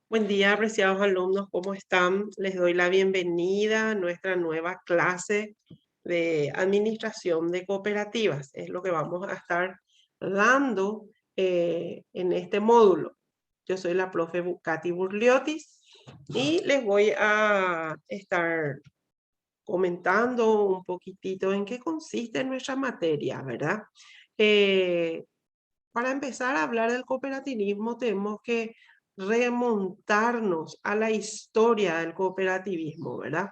Buen día, apreciados alumnos, ¿cómo están? Les doy la bienvenida a nuestra nueva clase de administración de cooperativas. Es lo que vamos a estar dando en este módulo. Yo soy la profe Katy Burliotis y les voy a estar comentando un poquitito en qué consiste nuestra materia, ¿verdad? Eh, para empezar a hablar del cooperativismo tenemos que remontarnos a la historia del cooperativismo, ¿verdad?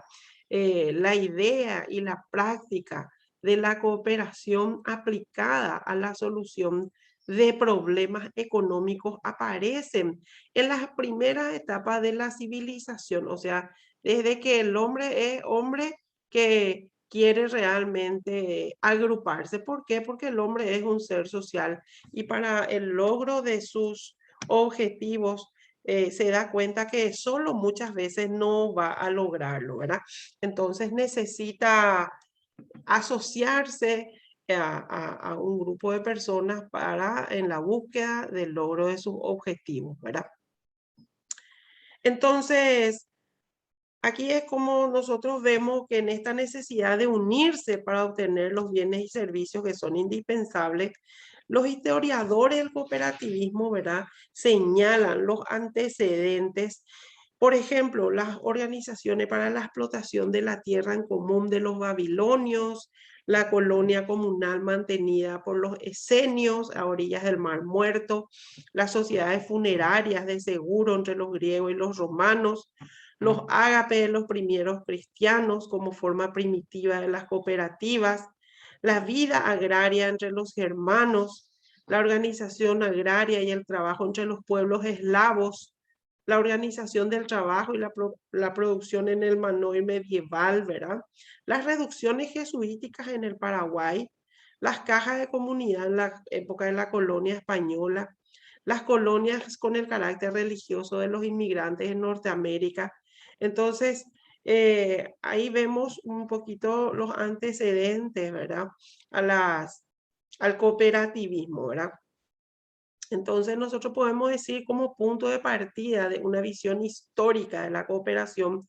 La idea y la práctica de la cooperación aplicada a la solución de problemas económicos aparecen en las primeras etapas de la civilización, o sea, desde que el hombre es hombre que quiere realmente agruparse. ¿Por qué? Porque el hombre es un ser social y para el logro de sus objetivos se da cuenta que solo muchas veces no va a lograrlo, ¿verdad? Entonces necesita asociarse a un grupo de personas para en la búsqueda del logro de sus objetivos, ¿verdad? Entonces, aquí es como nosotros vemos que en esta necesidad de unirse para obtener los bienes y servicios que son indispensables, los historiadores del cooperativismo, ¿verdad?, señalan los antecedentes. Por ejemplo, las organizaciones para la explotación de la tierra en común de los babilonios, la colonia comunal mantenida por los esenios a orillas del Mar Muerto, las sociedades funerarias de seguro entre los griegos y los romanos, los ágapes de los primeros cristianos como forma primitiva de las cooperativas, la vida agraria entre los germanos, la organización agraria y el trabajo entre los pueblos eslavos, la organización del trabajo y la producción en el Manoir medieval, ¿verdad? Las reducciones jesuíticas en el Paraguay, las cajas de comunidad en la época de la colonia española, las colonias con el carácter religioso de los inmigrantes en Norteamérica. Entonces, ahí vemos un poquito los antecedentes, ¿verdad? A al cooperativismo, ¿verdad? Entonces nosotros podemos decir como punto de partida de una visión histórica de la cooperación,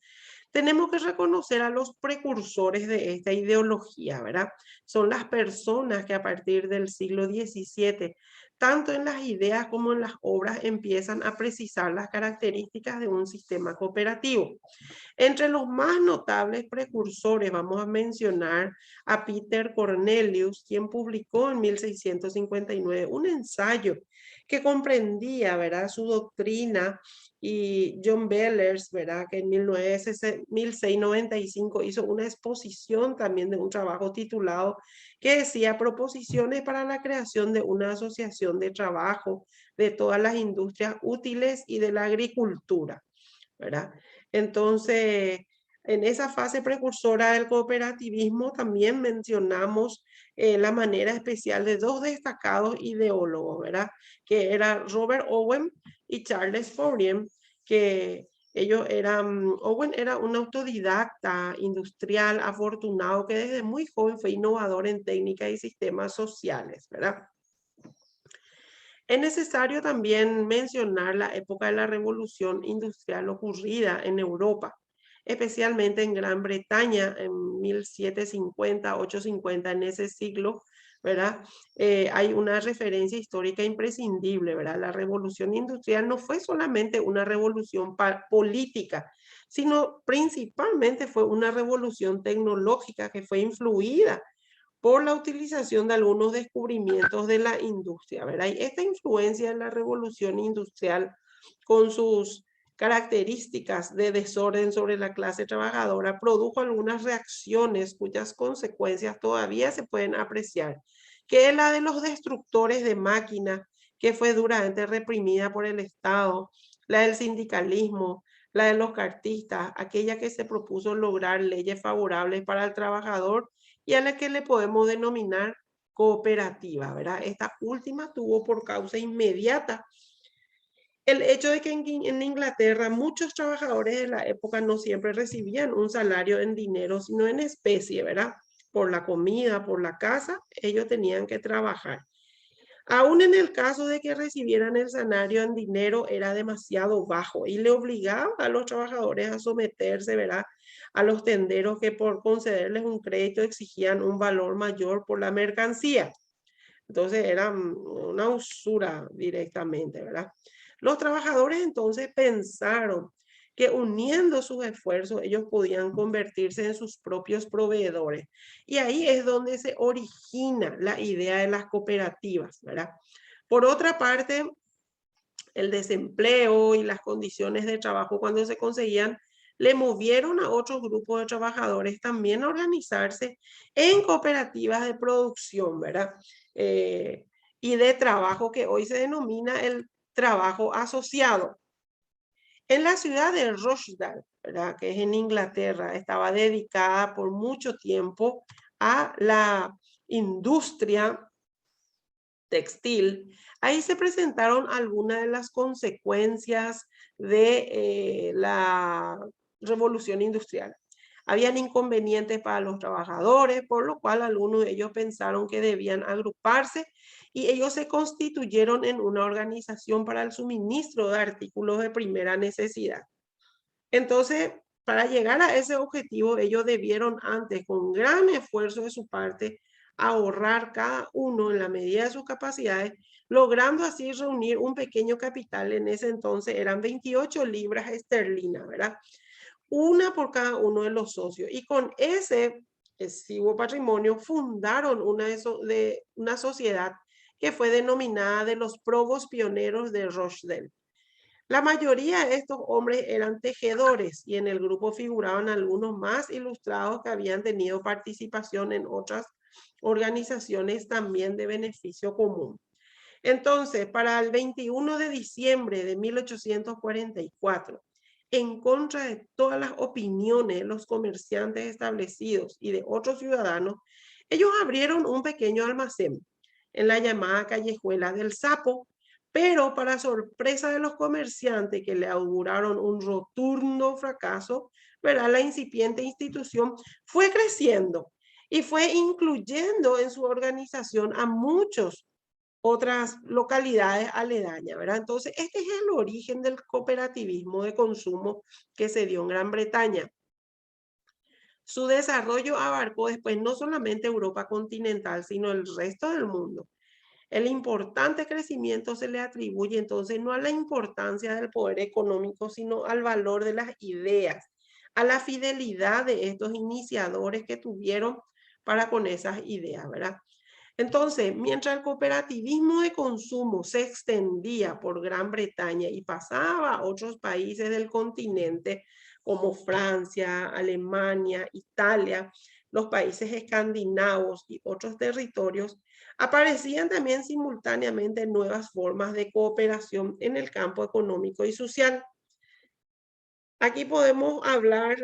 tenemos que reconocer a los precursores de esta ideología, ¿verdad? Son las personas que a partir del siglo XVII, tanto en las ideas como en las obras, empiezan a precisar las características de un sistema cooperativo. Entre los más notables precursores vamos a mencionar a Peter Cornelius, quien publicó en 1659 un ensayo que comprendía, ¿verdad?, su doctrina, y John Bellers, ¿verdad?, que en 1695 hizo una exposición también de un trabajo titulado que decía Proposiciones para la creación de una asociación de trabajo de todas las industrias útiles y de la agricultura, ¿verdad? Entonces, en esa fase precursora del cooperativismo también mencionamos la manera especial de dos destacados ideólogos, ¿verdad? Que era Robert Owen y Charles Fourier, que ellos eran, Owen era un autodidacta industrial afortunado que desde muy joven fue innovador en técnicas y sistemas sociales, ¿verdad? Es necesario también mencionar la época de la revolución industrial ocurrida en Europa, especialmente en Gran Bretaña en 1750, 850, en ese siglo, ¿verdad? Hay una referencia histórica imprescindible, ¿verdad? La revolución industrial no fue solamente una revolución política, sino principalmente fue una revolución tecnológica que fue influida por la utilización de algunos descubrimientos de la industria, ¿verdad? Y esta influencia de la revolución industrial con sus características de desorden sobre la clase trabajadora produjo algunas reacciones cuyas consecuencias todavía se pueden apreciar, que es la de los destructores de máquinas, que fue duramente reprimida por el Estado, la del sindicalismo, la de los cartistas, aquella que se propuso lograr leyes favorables para el trabajador y a la que le podemos denominar cooperativa, ¿verdad? Esta última tuvo por causa inmediata el hecho de que en Inglaterra muchos trabajadores de la época no siempre recibían un salario en dinero, sino en especie, ¿verdad? Por la comida, por la casa, ellos tenían que trabajar. Aún en el caso de que recibieran el salario en dinero, era demasiado bajo y le obligaba a los trabajadores a someterse, ¿verdad?, a los tenderos que por concederles un crédito exigían un valor mayor por la mercancía. Entonces era una usura directamente, ¿verdad? Los trabajadores entonces pensaron que uniendo sus esfuerzos ellos podían convertirse en sus propios proveedores. Y ahí es donde se origina la idea de las cooperativas, ¿verdad? Por otra parte, el desempleo y las condiciones de trabajo cuando se conseguían le movieron a otros grupos de trabajadores también a organizarse en cooperativas de producción, ¿verdad? Y de trabajo que hoy se denomina el trabajo asociado. En la ciudad de Rochdale, ¿verdad?, que es en Inglaterra, estaba dedicada por mucho tiempo a la industria textil. Ahí se presentaron algunas de las consecuencias de la revolución industrial. Habían inconvenientes para los trabajadores, por lo cual algunos de ellos pensaron que debían agruparse y ellos se constituyeron en una organización para el suministro de artículos de primera necesidad. Entonces, para llegar a ese objetivo, ellos debieron antes, con gran esfuerzo de su parte, ahorrar cada uno en la medida de sus capacidades, logrando así reunir un pequeño capital. En ese entonces eran 28 libras esterlinas, ¿verdad? Una por cada uno de los socios. Y con ese exiguo patrimonio fundaron una sociedad que fue denominada de los probos pioneros de Rochdale. La mayoría de estos hombres eran tejedores y en el grupo figuraban algunos más ilustrados que habían tenido participación en otras organizaciones también de beneficio común. Entonces, para el 21 de diciembre de 1844, en contra de todas las opiniones de los comerciantes establecidos y de otros ciudadanos, ellos abrieron un pequeño almacén en la llamada Callejuela del Sapo, pero para sorpresa de los comerciantes que le auguraron un rotundo fracaso, ¿verdad?, la incipiente institución fue creciendo y fue incluyendo en su organización a muchos otras localidades aledañas, ¿verdad? Entonces, este es el origen del cooperativismo de consumo que se dio en Gran Bretaña. Su desarrollo abarcó después no solamente Europa continental, sino el resto del mundo. El importante crecimiento se le atribuye entonces no a la importancia del poder económico, sino al valor de las ideas, a la fidelidad de estos iniciadores que tuvieron para con esas ideas, ¿verdad? Entonces, mientras el cooperativismo de consumo se extendía por Gran Bretaña y pasaba a otros países del continente, como Francia, Alemania, Italia, los países escandinavos y otros territorios, aparecían también simultáneamente nuevas formas de cooperación en el campo económico y social. Aquí podemos hablar,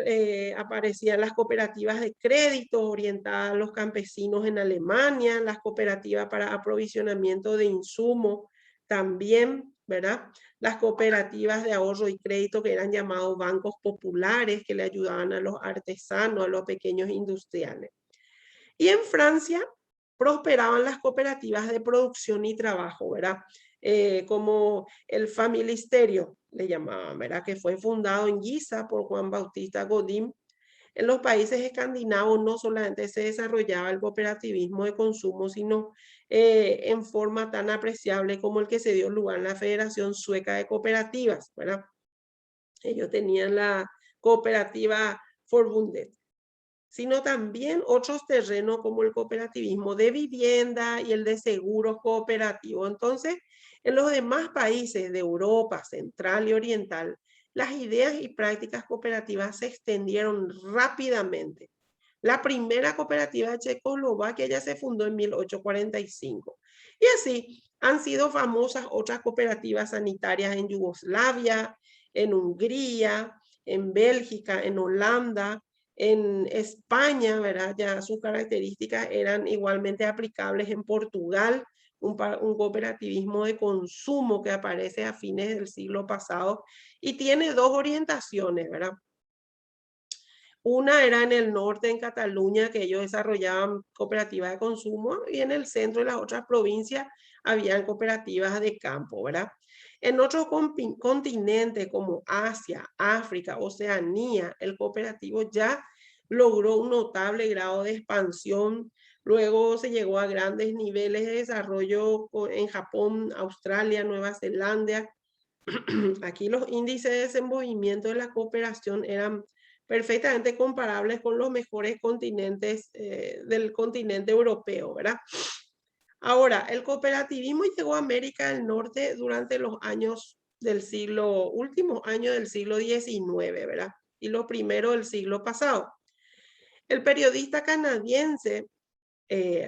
aparecían las cooperativas de crédito orientadas a los campesinos en Alemania, las cooperativas para aprovisionamiento de insumos también, ¿verdad? Las cooperativas de ahorro y crédito que eran llamados bancos populares que le ayudaban a los artesanos, a los pequeños industriales. Y en Francia prosperaban las cooperativas de producción y trabajo, ¿verdad? Como el Familisterio, le llamaban, ¿verdad? Que fue fundado en Guisa por Juan Bautista Godin. En los países escandinavos no solamente se desarrollaba el cooperativismo de consumo, sino en forma tan apreciable como el que se dio lugar en la Federación Sueca de Cooperativas, ¿verdad? Ellos tenían la cooperativa Forbundet, sino también otros terrenos como el cooperativismo de vivienda y el de seguros cooperativos. Entonces, en los demás países de Europa Central y Oriental, las ideas y prácticas cooperativas se extendieron rápidamente. La primera cooperativa de Checoslovaquia ya se fundó en 1845. Y así han sido famosas otras cooperativas sanitarias en Yugoslavia, en Hungría, en Bélgica, en Holanda, en España, ¿verdad? Ya sus características eran igualmente aplicables en Portugal, un cooperativismo de consumo que aparece a fines del siglo pasado y tiene dos orientaciones, ¿verdad? Una era en el norte, en Cataluña, que ellos desarrollaban cooperativas de consumo, y en el centro y las otras provincias habían cooperativas de campo, ¿verdad? En otros continentes como Asia, África, Oceanía, el cooperativo ya logró un notable grado de expansión. Luego se llegó a grandes niveles de desarrollo en Japón, Australia, Nueva Zelanda. Aquí los índices de desenvolvimiento de la cooperación eran perfectamente comparables con los mejores continentes del continente europeo, ¿verdad? Ahora, el cooperativismo llegó a América del Norte durante los años últimos años del siglo XIX, ¿verdad? Y los primeros del siglo pasado. El periodista canadiense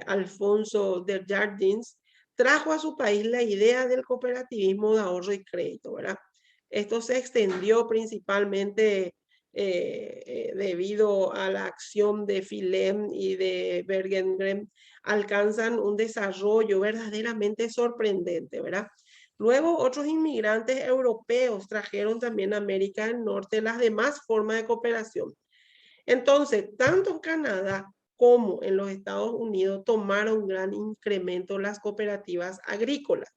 Alfonso Desjardins trajo a su país la idea del cooperativismo de ahorro y crédito, ¿verdad? Esto se extendió principalmente debido a la acción de Philem y de Bergengren, alcanzan un desarrollo verdaderamente sorprendente, ¿verdad? Luego, otros inmigrantes europeos trajeron también a América del Norte las demás formas de cooperación. Entonces, tanto en Canadá como en los Estados Unidos tomaron gran incremento las cooperativas agrícolas.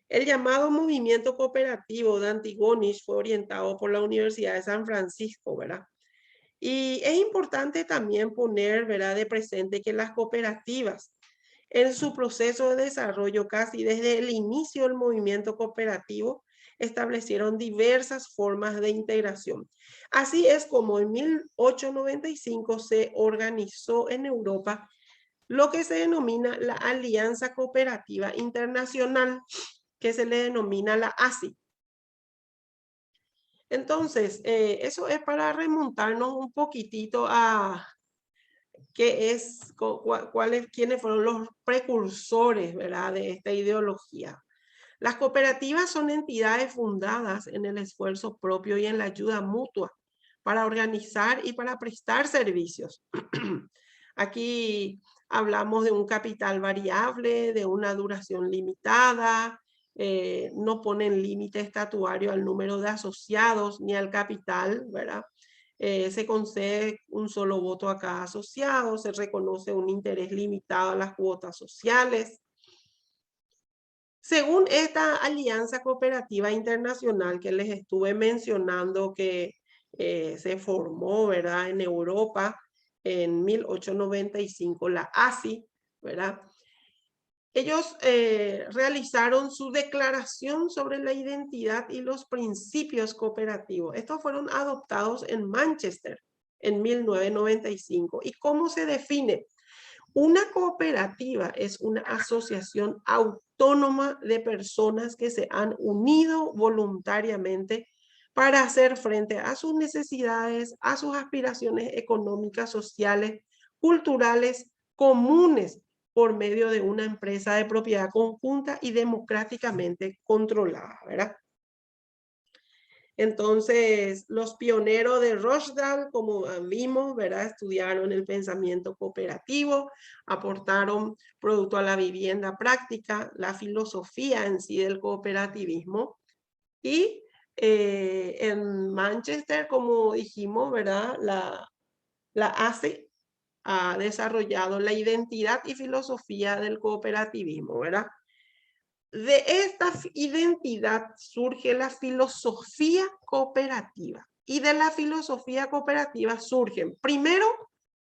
El llamado movimiento cooperativo de Antigonish fue orientado por la Universidad de San Francisco, ¿verdad? Y es importante también poner, ¿verdad?, de presente que las cooperativas en su proceso de desarrollo casi desde el inicio del movimiento cooperativo establecieron diversas formas de integración. Así es como en 1895 se organizó en Europa lo que se denomina la Alianza Cooperativa Internacional, que se le denomina la ASI. Entonces, eso es para remontarnos un poquitito a quiénes fueron los precursores, ¿verdad?, de esta ideología. Las cooperativas son entidades fundadas en el esfuerzo propio y en la ayuda mutua para organizar y para prestar servicios. Aquí hablamos de un capital variable, de una duración limitada, no ponen límite estatuario al número de asociados ni al capital, ¿verdad? Se concede un solo voto a cada asociado, se reconoce un interés limitado a las cuotas sociales. Según esta alianza cooperativa internacional que les estuve mencionando que se formó, ¿verdad?, en Europa en 1895, la ASI, ¿verdad? Ellos realizaron su declaración sobre la identidad y los principios cooperativos. Estos fueron adoptados en Manchester en 1995. ¿Y cómo se define? Una cooperativa es una asociación autónoma de personas que se han unido voluntariamente para hacer frente a sus necesidades, a sus aspiraciones económicas, sociales, culturales, comunes, por medio de una empresa de propiedad conjunta y democráticamente controlada, ¿verdad? Entonces, los pioneros de Rochdale, como vimos, ¿verdad?, estudiaron el pensamiento cooperativo, aportaron producto a la vivienda práctica, la filosofía en sí del cooperativismo. Y en Manchester, como dijimos, ¿verdad?, la ASI ha desarrollado la identidad y filosofía del cooperativismo, ¿verdad? De esta identidad surge la filosofía cooperativa. Y de la filosofía cooperativa surgen, primero,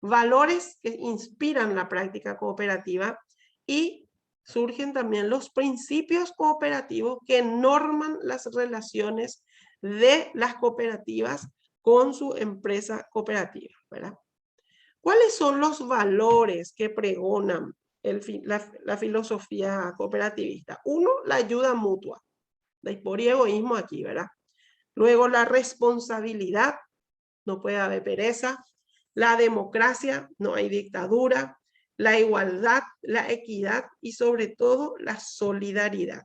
valores que inspiran la práctica cooperativa y surgen también los principios cooperativos que norman las relaciones de las cooperativas con su empresa cooperativa, ¿verdad? ¿Cuáles son los valores que pregonan la filosofía cooperativista? Uno, la ayuda mutua. Por egoísmo aquí, ¿verdad? Luego, la responsabilidad. No puede haber pereza. La democracia, no hay dictadura. La igualdad, la equidad y sobre todo la solidaridad.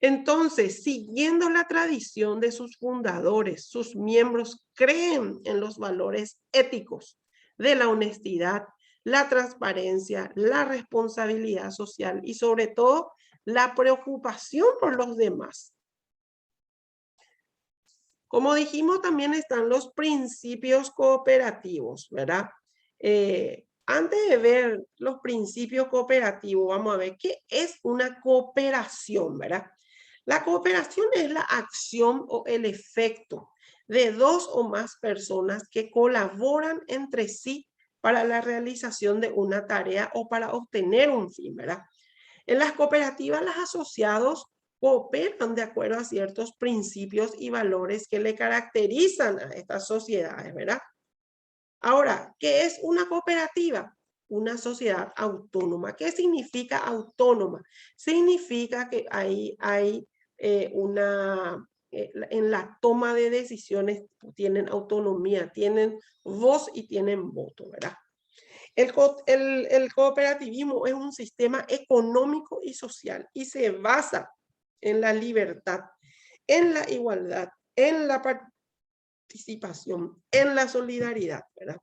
Entonces, siguiendo la tradición de sus fundadores, sus miembros creen en los valores éticos de la honestidad, la transparencia, la responsabilidad social y sobre todo la preocupación por los demás. Como dijimos, también están los principios cooperativos, ¿verdad? Antes de ver los principios cooperativos, vamos a ver qué es una cooperación, ¿verdad? La cooperación es la acción o el efecto de dos o más personas que colaboran entre sí para la realización de una tarea o para obtener un fin, ¿verdad? En las cooperativas, los asociados cooperan de acuerdo a ciertos principios y valores que le caracterizan a estas sociedades, ¿verdad? Ahora, ¿qué es una cooperativa? Una sociedad autónoma. ¿Qué significa autónoma? Significa que hay en la toma de decisiones tienen autonomía, tienen voz y tienen voto, ¿verdad? El cooperativismo es un sistema económico y social y se basa en la libertad, en la igualdad, en la participación, en la solidaridad, ¿verdad?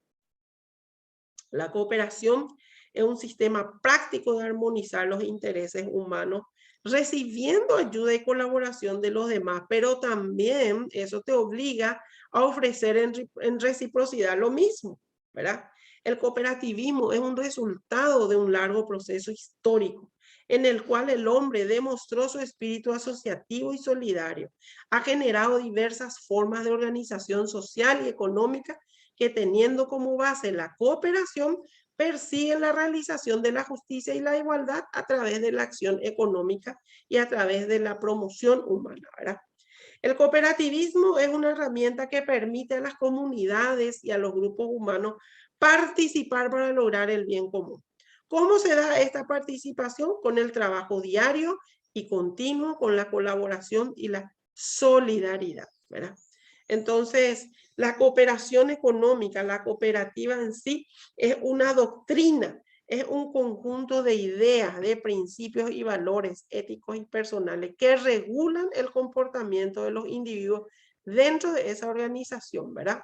La cooperación es un sistema práctico de armonizar los intereses humanos, recibiendo ayuda y colaboración de los demás, pero también eso te obliga a ofrecer en reciprocidad lo mismo, ¿verdad? El cooperativismo es un resultado de un largo proceso histórico en el cual el hombre demostró su espíritu asociativo y solidario. Ha generado diversas formas de organización social y económica que teniendo como base la cooperación, persiguen la realización de la justicia y la igualdad a través de la acción económica y a través de la promoción humana, ¿verdad? El cooperativismo es una herramienta que permite a las comunidades y a los grupos humanos participar para lograr el bien común. ¿Cómo se da esta participación? Con el trabajo diario y continuo, con la colaboración y la solidaridad, ¿verdad? Entonces, la cooperación económica, la cooperativa en sí, es una doctrina, es un conjunto de ideas, de principios y valores éticos y personales que regulan el comportamiento de los individuos dentro de esa organización, ¿verdad?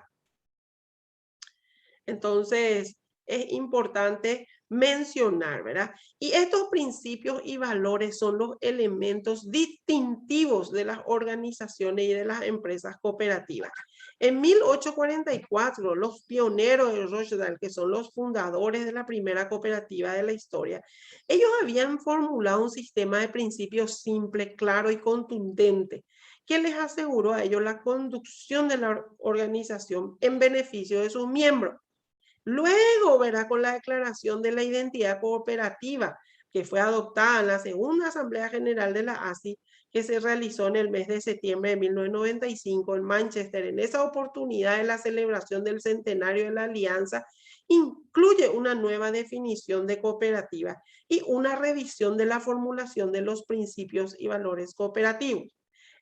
Entonces, es importante mencionar, ¿verdad? Y estos principios y valores son los elementos distintivos de las organizaciones y de las empresas cooperativas. En 1844, los pioneros de Rochdale, que son los fundadores de la primera cooperativa de la historia, ellos habían formulado un sistema de principios simple, claro y contundente que les aseguró a ellos la conducción de la organización en beneficio de sus miembros. Luego, verá, con la declaración de la identidad cooperativa, que fue adoptada en la segunda Asamblea General de la ASI, que se realizó en el mes de septiembre de 1995 en Manchester. En esa oportunidad de la celebración del centenario de la Alianza, incluye una nueva definición de cooperativa y una revisión de la formulación de los principios y valores cooperativos.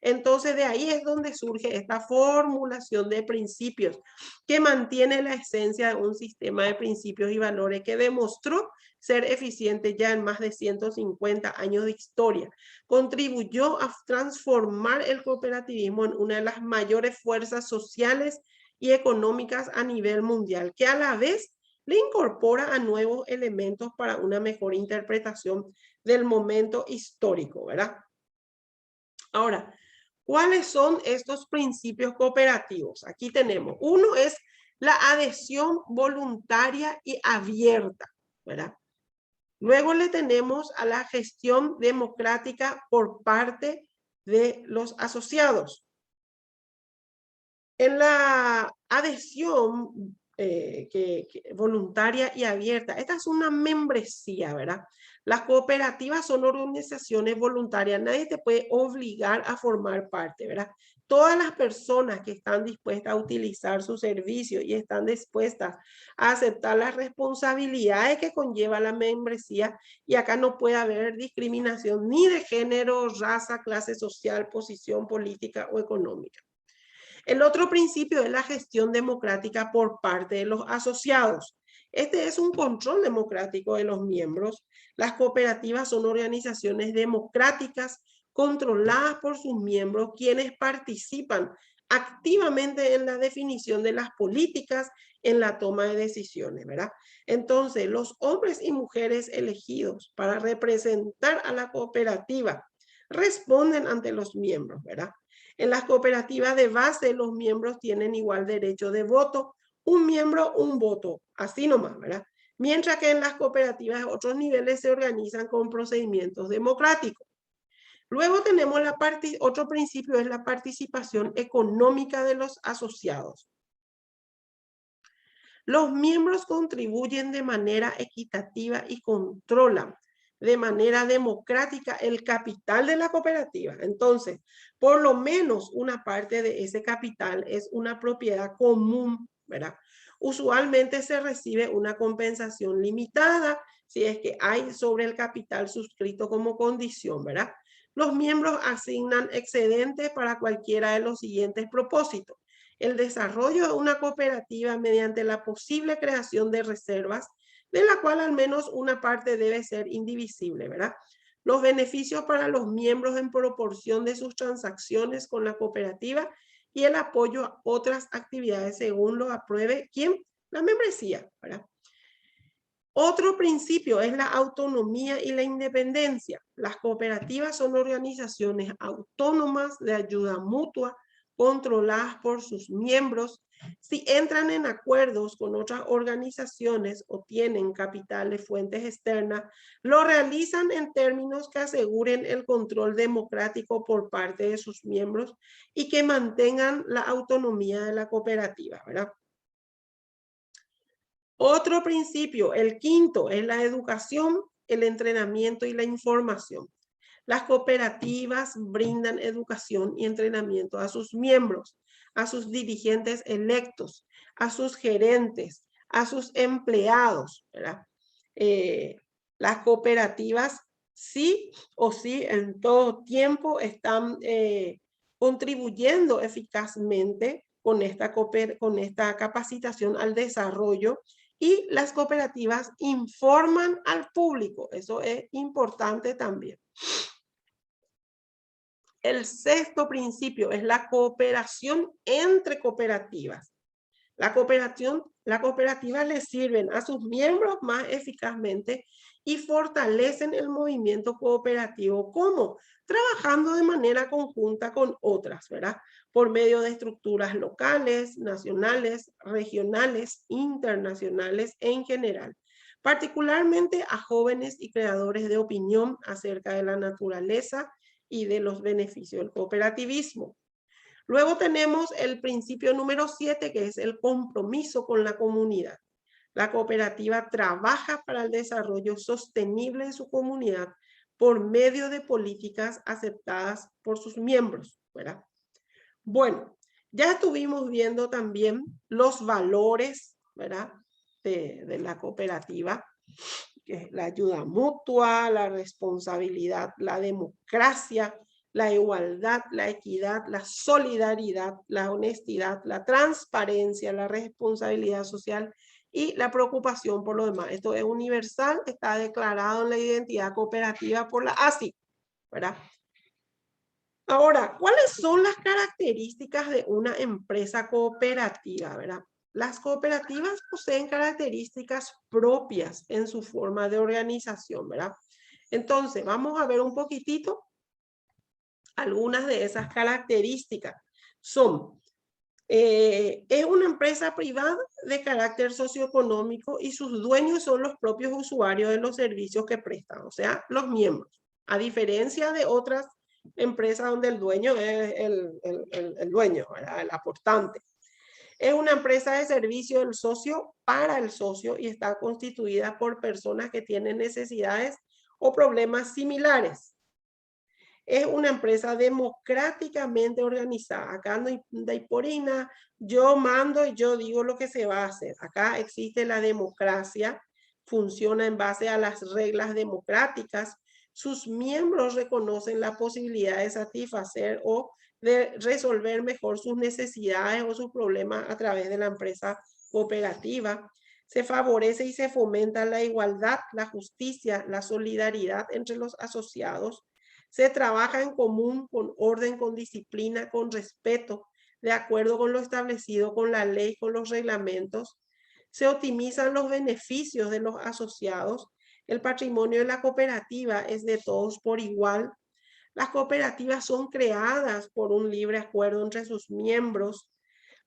Entonces, de ahí es donde surge esta formulación de principios que mantiene la esencia de un sistema de principios y valores que demostró ser eficiente ya en más de 150 años de historia. Contribuyó a transformar el cooperativismo en una de las mayores fuerzas sociales y económicas a nivel mundial, que a la vez le incorpora a nuevos elementos para una mejor interpretación del momento histórico, ¿verdad? Ahora, ¿cuáles son estos principios cooperativos? Aquí tenemos. Uno es la adhesión voluntaria y abierta, ¿verdad? Luego le tenemos a la gestión democrática por parte de los asociados. En la adhesión voluntaria y abierta, esta es una membresía, ¿verdad? Las cooperativas son organizaciones voluntarias, nadie te puede obligar a formar parte, ¿verdad? Todas las personas que están dispuestas a utilizar su servicio y están dispuestas a aceptar las responsabilidades que conlleva la membresía, y acá no puede haber discriminación ni de género, raza, clase social, posición política o económica. El otro principio es la gestión democrática por parte de los asociados. Este es un control democrático de los miembros. Las cooperativas son organizaciones democráticas controladas por sus miembros, quienes participan activamente en la definición de las políticas, en la toma de decisiones, ¿verdad? Entonces, los hombres y mujeres elegidos para representar a la cooperativa responden ante los miembros, ¿verdad? En las cooperativas de base, los miembros tienen igual derecho de voto, un miembro, un voto, así nomás, ¿verdad? Mientras que en las cooperativas de otros niveles se organizan con procedimientos democráticos. Luego tenemos otro principio, es la participación económica de los asociados. Los miembros contribuyen de manera equitativa y controlan de manera democrática el capital de la cooperativa. Entonces, por lo menos una parte de ese capital es una propiedad común, ¿verdad? Usualmente se recibe una compensación limitada si es que hay sobre el capital suscrito como condición, ¿verdad? Los miembros asignan excedentes para cualquiera de los siguientes propósitos: el desarrollo de una cooperativa mediante la posible creación de reservas, de la cual al menos una parte debe ser indivisible, ¿verdad? Los beneficios para los miembros en proporción de sus transacciones con la cooperativa y el apoyo a otras actividades según lo apruebe ¿quién? La membresía, ¿verdad? Otro principio es la autonomía y la independencia. Las cooperativas son organizaciones autónomas de ayuda mutua, controladas por sus miembros. Si entran en acuerdos con otras organizaciones o tienen capital de fuentes externas, lo realizan en términos que aseguren el control democrático por parte de sus miembros y que mantengan la autonomía de la cooperativa, ¿verdad? Otro principio, el quinto, es la educación, el entrenamiento y la información. Las cooperativas brindan educación y entrenamiento a sus miembros, a sus dirigentes electos, a sus gerentes, a sus empleados, ¿verdad? Las cooperativas sí o sí en todo tiempo están contribuyendo eficazmente con esta capacitación al desarrollo, y las cooperativas informan al público. Eso es importante también. El sexto principio es la cooperación entre cooperativas. La cooperativa le sirven a sus miembros más eficazmente y fortalecen el movimiento cooperativo. ¿Cómo? Trabajando de manera conjunta con otras, ¿verdad? Por medio de estructuras locales, nacionales, regionales, internacionales en general. Particularmente a jóvenes y creadores de opinión acerca de la naturaleza y de los beneficios del cooperativismo. Luego tenemos el principio número 7, que es el compromiso con la comunidad. La cooperativa trabaja para el desarrollo sostenible de su comunidad por medio de políticas aceptadas por sus miembros, ¿verdad? Bueno, ya estuvimos viendo también los valores, ¿verdad? De la cooperativa, que es la ayuda mutua, la responsabilidad, la democracia, la igualdad, la equidad, la solidaridad, la honestidad, la transparencia, la responsabilidad social y la preocupación por lo demás. Esto es universal, está declarado en la identidad cooperativa por la ASI, ¿verdad? Ahora, ¿cuáles son las características de una empresa cooperativa, verdad? Las cooperativas poseen características propias en su forma de organización, ¿verdad? Entonces, vamos a ver un poquitito algunas de esas características. Es una empresa privada de carácter socioeconómico y sus dueños son los propios usuarios de los servicios que prestan, o sea, los miembros. A diferencia de otras empresas donde el dueño es el dueño, ¿verdad? El aportante. Es una empresa de servicio del socio para el socio y está constituida por personas que tienen necesidades o problemas similares. Es una empresa democráticamente organizada. Acá no hay porina, yo mando y yo digo lo que se va a hacer. Acá existe la democracia, funciona en base a las reglas democráticas. Sus miembros reconocen la posibilidad de satisfacer o de resolver mejor sus necesidades o sus problemas a través de la empresa cooperativa. Se favorece y se fomenta la igualdad, la justicia, la solidaridad entre los asociados. Se trabaja en común, con orden, con disciplina, con respeto, de acuerdo con lo establecido con la ley, con los reglamentos. Se optimizan los beneficios de los asociados. El patrimonio de la cooperativa es de todos por igual. Las cooperativas son creadas por un libre acuerdo entre sus miembros.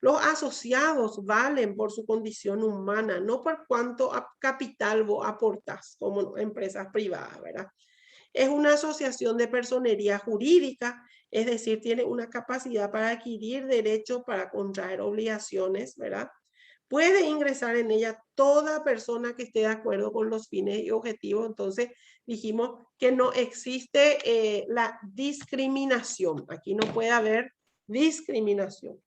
Los asociados valen por su condición humana, no por cuánto capital vos aportás como empresas privadas, ¿verdad? Es una asociación de personería jurídica, es decir, tiene una capacidad para adquirir derechos, para contraer obligaciones, ¿verdad? Puede ingresar en ella toda persona que esté de acuerdo con los fines y objetivos. Entonces dijimos que no existe la discriminación. Aquí no puede haber discriminación.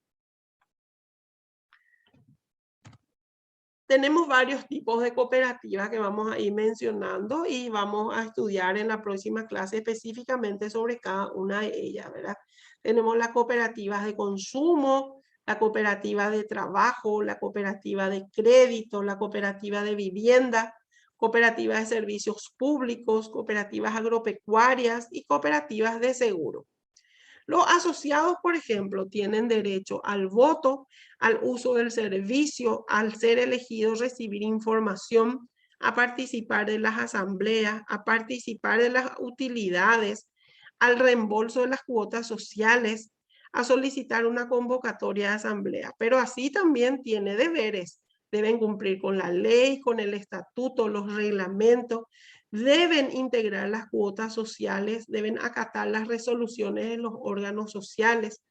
Tenemos varios tipos de cooperativas que vamos a ir mencionando y vamos a estudiar en la próxima clase específicamente sobre cada una de ellas, ¿verdad? Tenemos las cooperativas de consumo, la cooperativa de trabajo, la cooperativa de crédito, la cooperativa de vivienda, cooperativas de servicios públicos, cooperativas agropecuarias y cooperativas de seguro. Los asociados, por ejemplo, tienen derecho al voto, al uso del servicio, al ser elegidos, recibir información, a participar de las asambleas, a participar de las utilidades, al reembolso de las cuotas sociales, a solicitar una convocatoria de asamblea. Pero así también tiene deberes. Deben cumplir con la ley, con el estatuto, los reglamentos, deben integrar las cuotas sociales, deben acatar las resoluciones de los órganos sociales,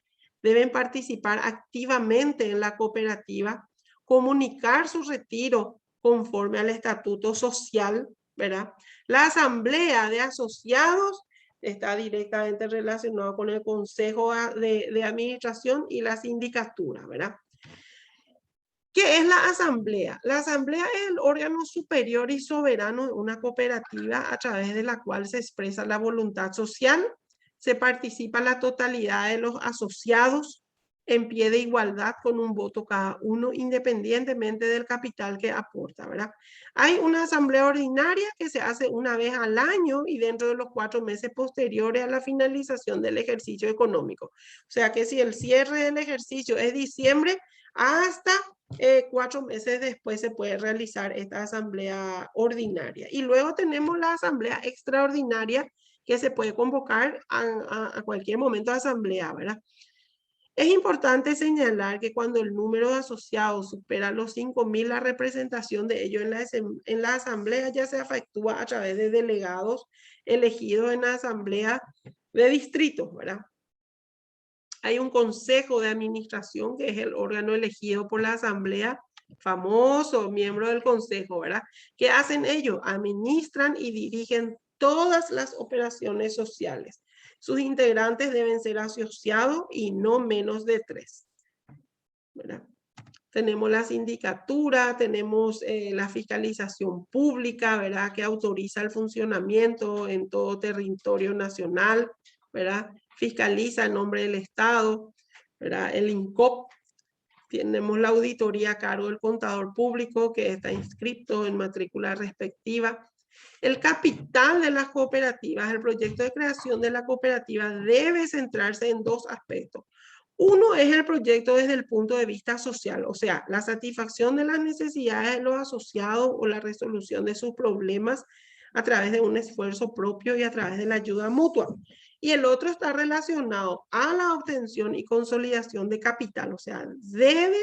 deben participar activamente en la cooperativa, comunicar su retiro conforme al estatuto social, ¿verdad? La asamblea de asociados está directamente relacionada con el consejo de administración y la sindicatura, ¿verdad? ¿Qué es la asamblea? La asamblea es el órgano superior y soberano de una cooperativa a través de la cual se expresa la voluntad social, se participa la totalidad de los asociados en pie de igualdad con un voto cada uno, independientemente del capital que aporta, ¿verdad? Hay una asamblea ordinaria que se hace una vez al año y dentro de los 4 meses posteriores a la finalización del ejercicio económico. O sea que si el cierre del ejercicio es diciembre, hasta 4 meses después se puede realizar esta asamblea ordinaria. Y luego tenemos la asamblea extraordinaria que se puede convocar a cualquier momento de asamblea, ¿verdad? Es importante señalar que cuando el número de asociados supera los 5.000, la representación de ellos en la asamblea ya se efectúa a través de delegados elegidos en la asamblea de distritos, ¿verdad? Hay un consejo de administración que es el órgano elegido por la asamblea, famoso miembro del consejo, ¿verdad? ¿Qué hacen ellos? Administran y dirigen todas las operaciones sociales. Sus integrantes deben ser asociados y no menos de 3, ¿verdad? Tenemos la sindicatura, tenemos la fiscalización pública, ¿verdad? Que autoriza el funcionamiento en todo territorio nacional, ¿verdad? Fiscaliza en nombre del Estado, ¿verdad? El INCOP. Tenemos la auditoría a cargo del contador público que está inscrito en matrícula respectiva. El capital de las cooperativas, el proyecto de creación de la cooperativa debe centrarse en 2 aspectos. Uno es el proyecto desde el punto de vista social, o sea, la satisfacción de las necesidades de los asociados o la resolución de sus problemas a través de un esfuerzo propio y a través de la ayuda mutua. Y el otro está relacionado a la obtención y consolidación de capital, o sea, debe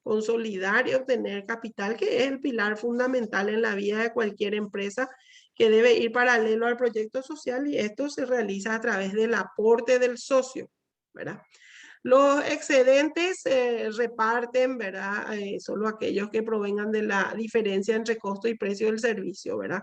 consolidar y obtener capital, que es el pilar fundamental en la vida de cualquier empresa, que debe ir paralelo al proyecto social, y esto se realiza a través del aporte del socio, ¿verdad? Los excedentes reparten, ¿verdad? Solo aquellos que provengan de la diferencia entre costo y precio del servicio, ¿verdad?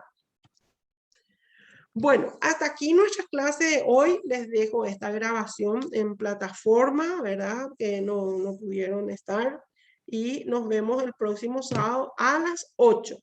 Bueno, hasta aquí nuestra clase de hoy. Les dejo esta grabación en plataforma, ¿verdad? Que no pudieron estar. Y nos vemos el próximo sábado a las 8.